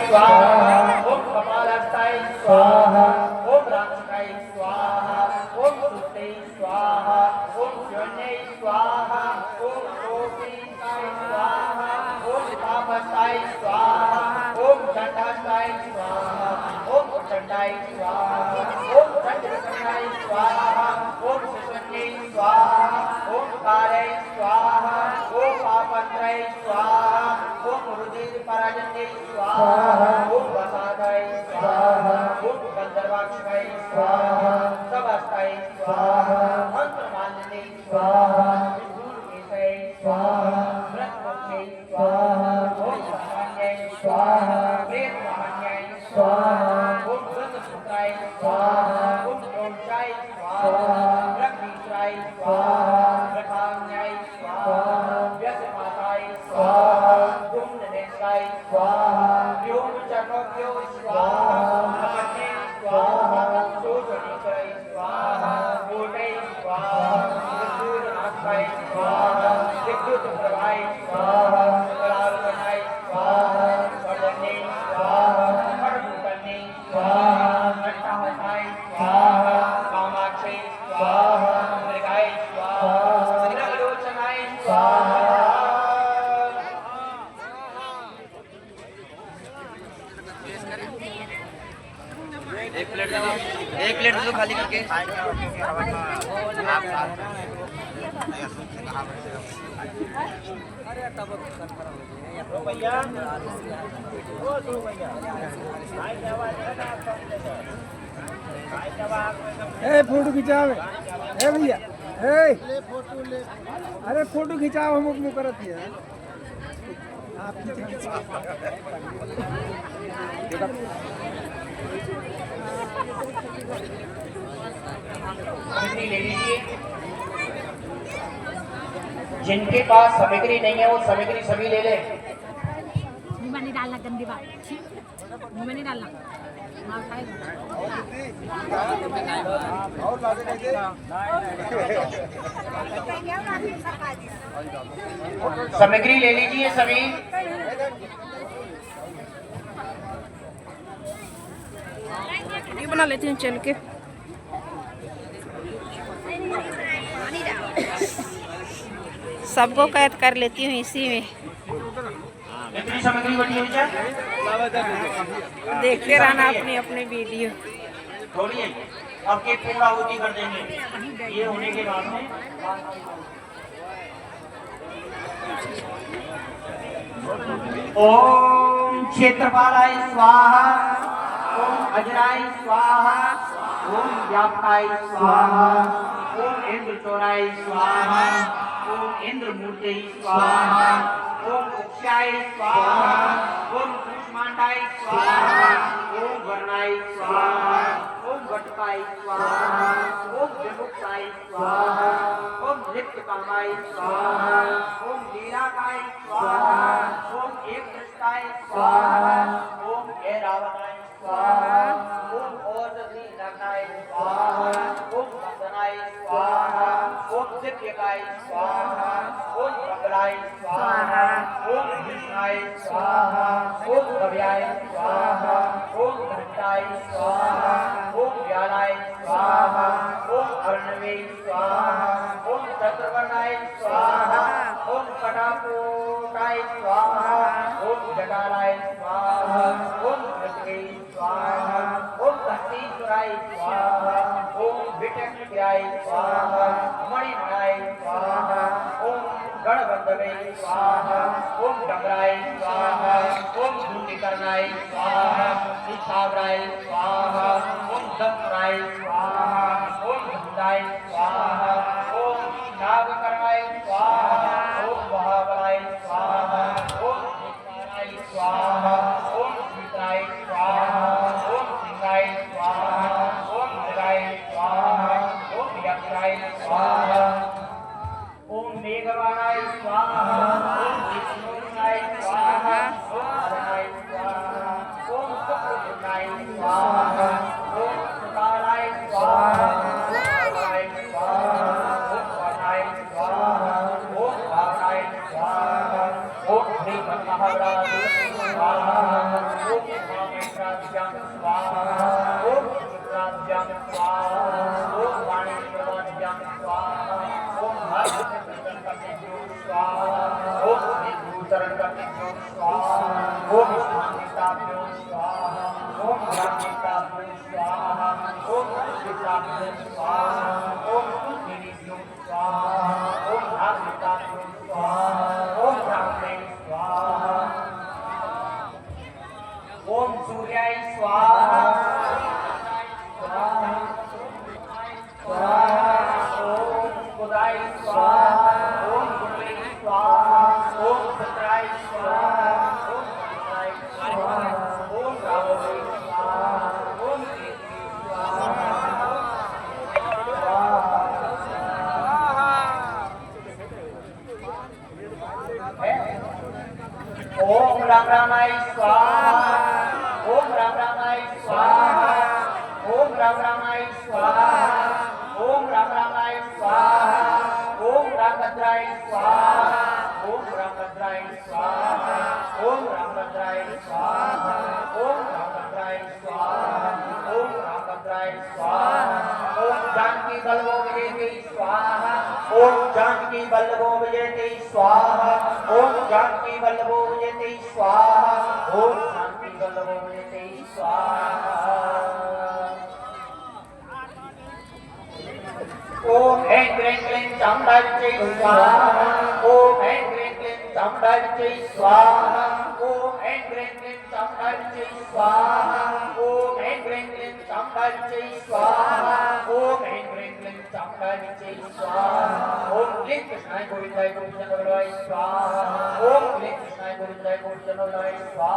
स्वाहा ओम कपालस्थाय स्वाहा ओम राक्षसाय स्वाहा ओम सुते स्वाहा ओम शून्य स्वाहा ओम शोभिताय स्वाहा ओम तापस्ताय स्वाहा ओम दंडास्ताय स्वाहा ओम दंडाय स्वाहा ओम दंडकर्णाय स्वाहा ओम सुषुम्ने स्वाहा ओम काले स्वाहा ओम पापंत्राय स्वाहा ओम रुधिर पराजन्ये स्वाहा ओम वसादाय स्वाहा ओम गंधर्वाक्षाय स्वाहा सबस्ताय स्वाहा मंत्रमालिनी स्वाहा विभूतिशय स्वाहा व्रतमुखे स्वाहा ओम सामान्याय स्वाहा प्रेतमहान्याय स्वाहा ओम गंधपुत्राय स्वाहा ओम द्रोणाय स्वाहा ब्रह्मीश्वराय स्वाहा रथान्याय स्वाहा व्यसमाताय स्वाहा धूम्रनेत्राय स्वाहा व्योम चक्रोभ्यो स्वाहा अपने स्वाहा शोषणीकराय स्वाहा कोटै स्वाहा विद्युतनाथाय स्वाहा विद्युतप्रभाय स्वाहा कलावतनाय स्वाहा वर्धने स्वाहा परभूतने स्वाहा नट्टावताय स्वाहा कामाक्षै स्वाहा मृगाय स्वाहा मृगलोचनाय स्वाहा। एक प्लेट दो खाली करके। फोटो खिंचाओ भैया अरे फोटो खिंचाओ हम मुँह करत है आप ले लीजिए। जिनके पास सामग्री नहीं है वो सामग्री सभी ले ले। मुंह में नहीं डालना, गंदी बात, मुंह में नहीं डालना। सामग्री ले लीजिए सभी। ये बना लेती हूँ चल के। सबको कैद कर लेती हूँ इसी में। कितनी सामग्री बची हुई है? देखते रहना अपनी अपनी वीडियो। थोड़ी है, अब के पूरा होती कर देंगे। ये होने के बाद में ओम क्षेत्रपालाय स्वाहा ओम अजराय स्वाहा ओम व्याप्ताय स्वाहा ओम इंद्रचोराय स्वाहा ओम इंद्रमूर्ते स्वाहा ओम उक्षाय स्वाहा ओम कुष्मांडाय स्वाहा ओम वर्णाय स्वाहा ओम वटकाय स्वाहा ओम विमुक्ताय स्वाहा ओम लिप्तकामाय स्वाहा ओम लीलाकाय स्वाहा ओम एकदृष्टाय स्वाहा ओम ऐरावताय स्वाहा ओम औषधीनाथाय स्वाहा ओम वंदनाय स्वाहा ओम दिव्यकाय स्वाहा ओम कपिलाय स्वाहा ओम कृष्णाय स्वाहा ओम भव्याय स्वाहा ओम घंटाय स्वाहा ओम व्यालाय स्वाहा ओम अर्णवे स्वाहा ओम चतुर्वर्णाय स्वाहा ओम कटाकोटाय स्वाहा ओम जटालाय स्वाहा ओम पृथ्वी स्वाहा ओम धत्तीश्वराय स्वाहा ओम विटक्याय स्वाहा मणिमणाय स्वाहा ओम गणबंधवे स्वाहा ओम डमराय स्वाहा ओम धूतिकर्णाय स्वाहा स्थावराय स्वाहा ओम दंतराय स्वाहा ओम धुंदाय स्वाहा ओम नागकर्णाय स्वाहा ओम महाबलाय स्वाहा ओम विष्णाय स्वाहा ओम सीताय स्वाहा ओम सिंहाय स्वाहा ओम मृगाय स्वाहा ओम यक्षाय स्वाहा ओम मेघवाणाय स्वाहा ओम विष्णुनाय स्वाहा ओम हरणाय स्वाहा ओम सुकृताय स्वाहा ओम सुतालाय ओम सूर्याय स्वाहा स्वाहा ओम बुधाय स्वाहा ओम गुरुवे स्वाहा ओम शुक्राय स्वाहा ओम शुक्राय स्वाहा ओम राहवे स्वाहा ओम केतवे स्वाहा ओम राम रामाय स्वाहा ओम राम रामाय स्वाहा ओम राम रामाय स्वाहा ओम राम रामाय स्वाहा ओम रामभद्राय स्वाहा ओम रामभद्राय स्वाहा ओम रामभद्राय स्वाहा ओम रामभद्राय स्वाहा ओम रामभद्राय स्वाहा ओम जानकी बलवो विजयते स्वाहा ओम जानकी बलवो विजयते स्वाहा ओम जानकी बलवो विजयते स्वाहा ओम जानकी बलवो विजयते स्वाहा ओम ऐं क्लीं क्लीं चामुण्डायै स्वाहा ओम ऐं क्लीं क्लीं चामुण्डायै स्वाहा ओम ऐं क्लीं क्लीं चामुण्डायै स्वाहा ओम ऐं क्लीं क्लीं चामुण्डायै स्वाहा ओम ऐं क्लीं क्लीं चामुण्डायै स्वाहा ओम क्लीं कृष्णाय गोविन्दाय गोविन्दनाय स्वाहा ओम क्लीं कृष्णाय गोविन्दाय गोविन्दनाय स्वाहा।